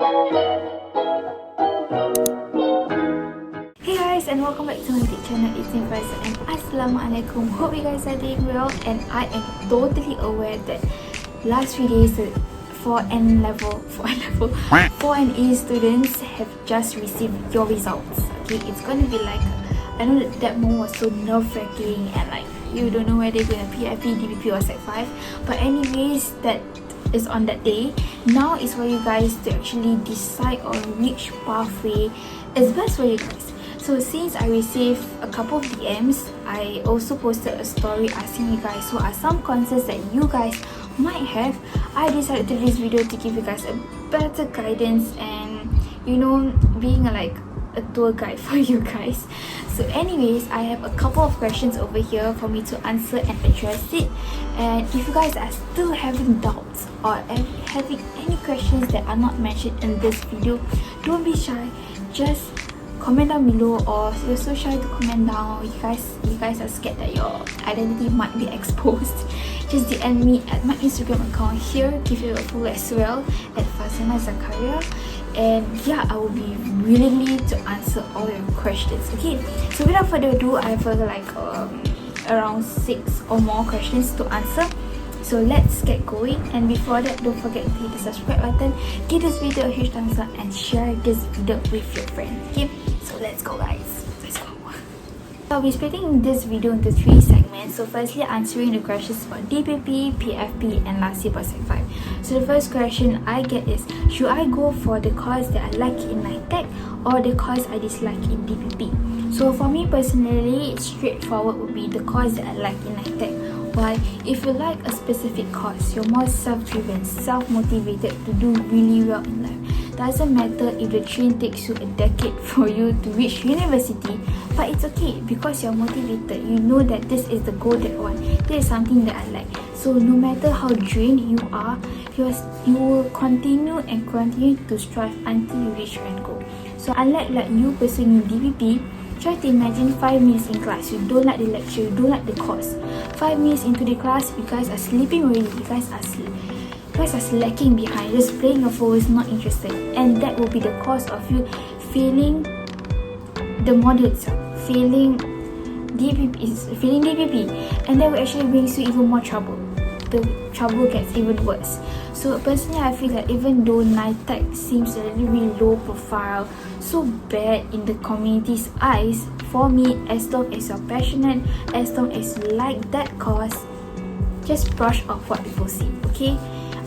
Hey guys, and welcome back to my Nitec channel. It's me Farzana and Assalamualaikum. Hope you guys are doing well, and I am totally aware that last few days the 4NA students have just received your results. Okay, it's gonna be like, I know that moment was so nerve-wracking and like you don't know whether you're gonna PFP, DPP or Sec 5, but anyways, that is on that day. Now is for you guys to actually decide on which pathway is best for you guys. So since I received a couple of DMs, I also posted a story asking you guys what are some concerns that you guys might have. I decided to do this video to give you guys a better guidance and, you know, being like a tour guide for you guys. So anyways, I have a couple of questions over here for me to answer and address it. And if you guys are still having doubts or having any questions that are not mentioned in this video, don't be shy. Just comment down below, or you're so shy to comment down, you guys are scared that your identity might be exposed, just DM me at my Instagram account here, give you a follow as well at Farzana Zakariah, and yeah, I will be willing to answer all your questions. Okay, so without further ado, I have around 6 or more questions to answer. So let's get going, and before that, don't forget to hit the subscribe button, give this video a huge thumbs up and share this video with your friends. Okay, so let's go guys, let's go. I'll be splitting this video into 3 segments. So firstly, answering the questions about DPP, PFP and lastly about Sec 5. So the first question I get is, should I go for the course that I like in Nitec or the course I dislike in DPP? So for me personally, straightforward would be the course that I like in Nitec. Why? If you like a specific course, you're more self-driven, self-motivated to do really well in life. Doesn't matter if the train takes you a decade for you to reach university, but it's okay because you're motivated. You know that this is the goal that I want. This is something that I like. So no matter how drained you are, you will continue to strive until you reach your end goal. So unlike like you pursuing DPP, try to imagine 5 minutes in class, you don't like the lecture, you don't like the course. 5 minutes into the class, you guys are sleeping already, you guys are slacking behind, just playing your phone, is not interested, and that will be the cause of you failing the module itself, failing DPP, and that will actually brings you even more trouble. The trouble gets even worse. So personally, I feel that even though Nitec seems a little bit low profile, so bad in the community's eyes, for me, as long as you're passionate, as long as you like that course, just brush off what people say, okay?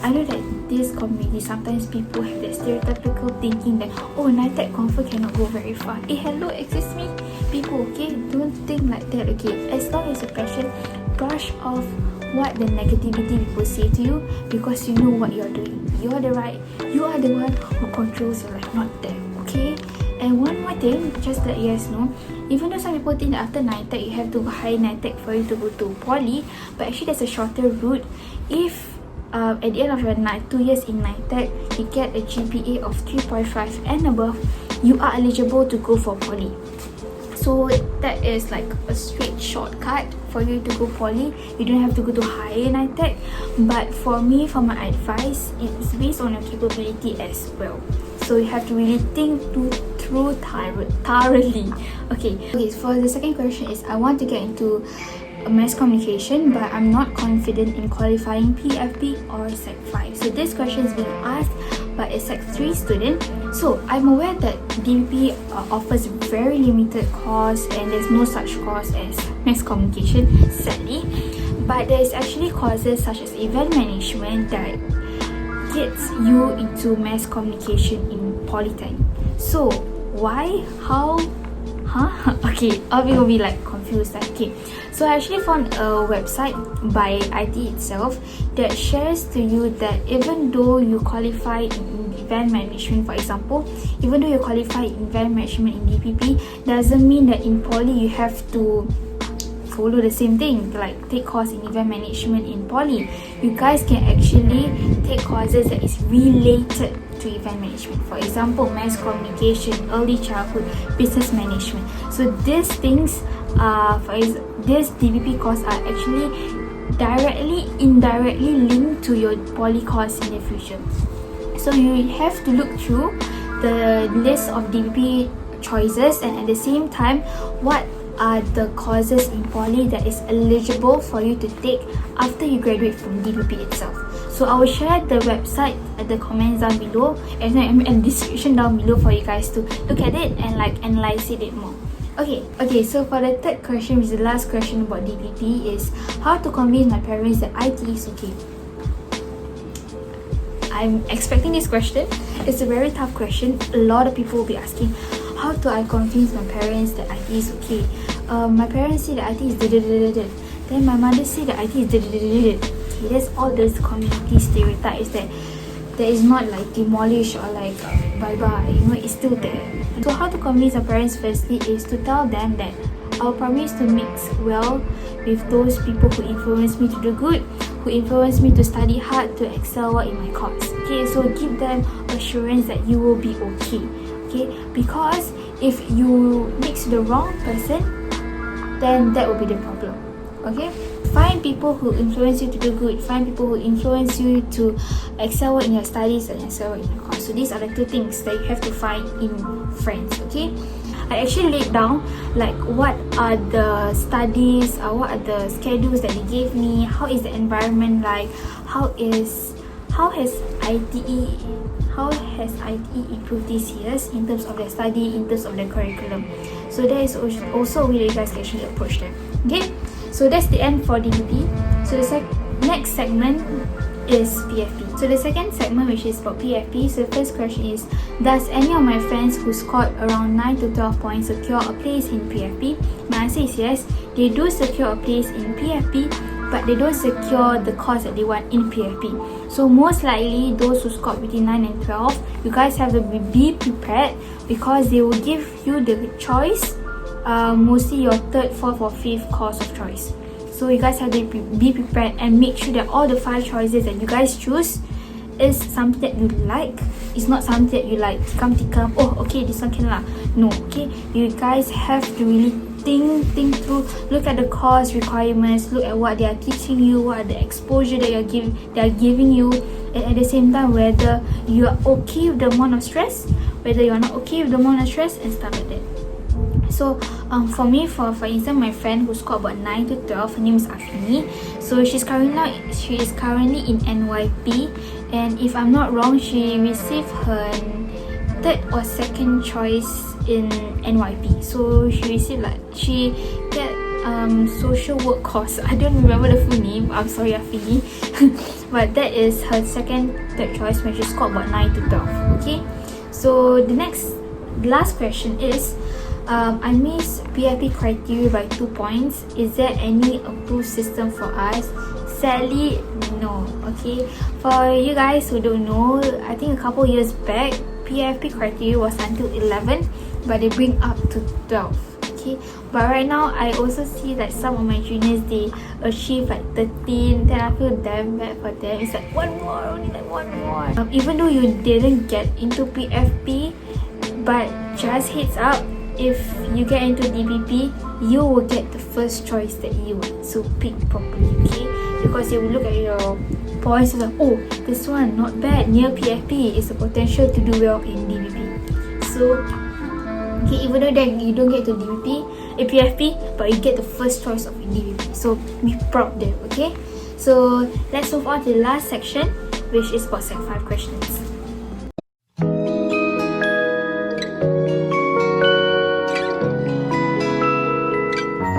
I know that this community, sometimes people have that stereotypical thinking that, oh, Nitec confirm cannot go very far. Hello, excuse me, people, okay? Don't think like that, okay? As long as you're passionate, brush off what the negativity people say to you, because you know what you're doing. You are the one who controls your life, not them, okay? And one more thing, just to let you guys know, even though some people think that after Nitec you have to go high Nitec for you to go to poly, but actually there's a shorter route. If at the end of your 2 years in Nitec, you get a GPA of 3.5 and above, you are eligible to go for poly. So that is like a straight shortcut for you to go poly. You don't have to go to higher Nitec. But for me, for my advice, it's based on your capability as well. So you have to really think through thoroughly. Okay, for the second question is, I want to get into mass communication, but I'm not confident in qualifying PFP or Sec 5. So this question is being asked by a Sec 3 student. So I'm aware that DPP offers very limited course and there's no such course as mass communication, sadly. But there is actually courses such as event management that gets you into mass communication in Polytechnic. So why? How? Okay, I'll be like confused. Okay, so I actually found a website by IT itself that shares to you that even though you qualify in event management, for example, even though you qualify in event management in DPP, doesn't mean that in poly you have to follow the same thing, like take course in event management in poly. You guys can actually take courses that is related to event management. For example, mass communication, early childhood, business management. So these things this DPP course are actually indirectly linked to your poly course in the future. So you have to look through the list of DPP choices, and at the same time, what are the courses in poly that is eligible for you to take after you graduate from DPP itself. So I will share the website at the comments down below and the description down below for you guys to look at it and like analyze it more. Okay, so for the third question, which is the last question about DPP, is how to convince my parents that IT is okay. I'm expecting this question. It's a very tough question. A lot of people will be asking, how do I convince my parents that IT is okay? My parents say that IT is then my mother say that IT is okay, that's all those community stereotypes that is not like demolished or like bye-bye, you know, it's still there. So how to convince our parents firstly is to tell them that I'll promise to mix well with those people who influence me to do good, who influence me to study hard, to excel well in my course. Okay, so give them assurance that you will be okay. Okay, because if you mix the wrong person, then that will be the problem. Okay, find people who influence you to do good, find people who influence you to excel in your studies and excel in your course. So these are the two things that you have to find in friends. Okay, I actually laid down like what are the studies, what are the schedules that they gave me, how is the environment like, how has ITE improved these years in terms of their study, in terms of their curriculum. So that is also a way that you guys can actually approach them. Okay, so that's the end for DPP. So the next segment is PFP. So the second segment, which is about PFP, so the first question is, does any of my friends who scored around 9 to 12 points secure a place in PFP? My answer is yes, they do secure a place in PFP, but they don't secure the course that they want in PFP. So most likely, those who scored between 9 and 12, you guys have to be prepared, because they will give you the choice, mostly your third, fourth or fifth course of choice. So you guys have to be prepared and make sure that all the 5 choices that you guys choose is something that you like. It's not something that you like tikam, oh okay, this one can lah. No, okay, you guys have to really think through, look at the course requirements, look at what they are teaching you, what are the exposure that they are giving you, and at the same time whether you are okay with the amount of stress, whether you are not okay with the amount of stress, and stuff like that. So for me, for instance, my friend who scored about 9 to 12, her name is Afini. So she is currently in NYP, and if I'm not wrong, she received her third or second choice in NYP. So she get social work course. I don't remember the full name, I'm sorry Afini. But that is her third choice when she scored about 9 to 12. Okay, so the last question is, I missed PFP criteria by 2 points. Is there any approved system for us? Sadly, no. Okay, for you guys who don't know, I think a couple years back, PFP criteria was until 11, but they bring up to 12. Okay, but right now I also see that some of my juniors, they achieve like 13. Then I feel damn bad for them. It's like only one more. Even though you didn't get into PFP, but just heads up, if you get into DPP, you will get the first choice that you want. So pick properly, okay? Because they will look at your points and like, oh, this one not bad, near PFP, is a potential to do well in DPP. So okay, even though that you don't get to PFP, but you get the first choice of DPP. So be proud there, okay? So let's move on to the last section, which is about Sec 5 questions.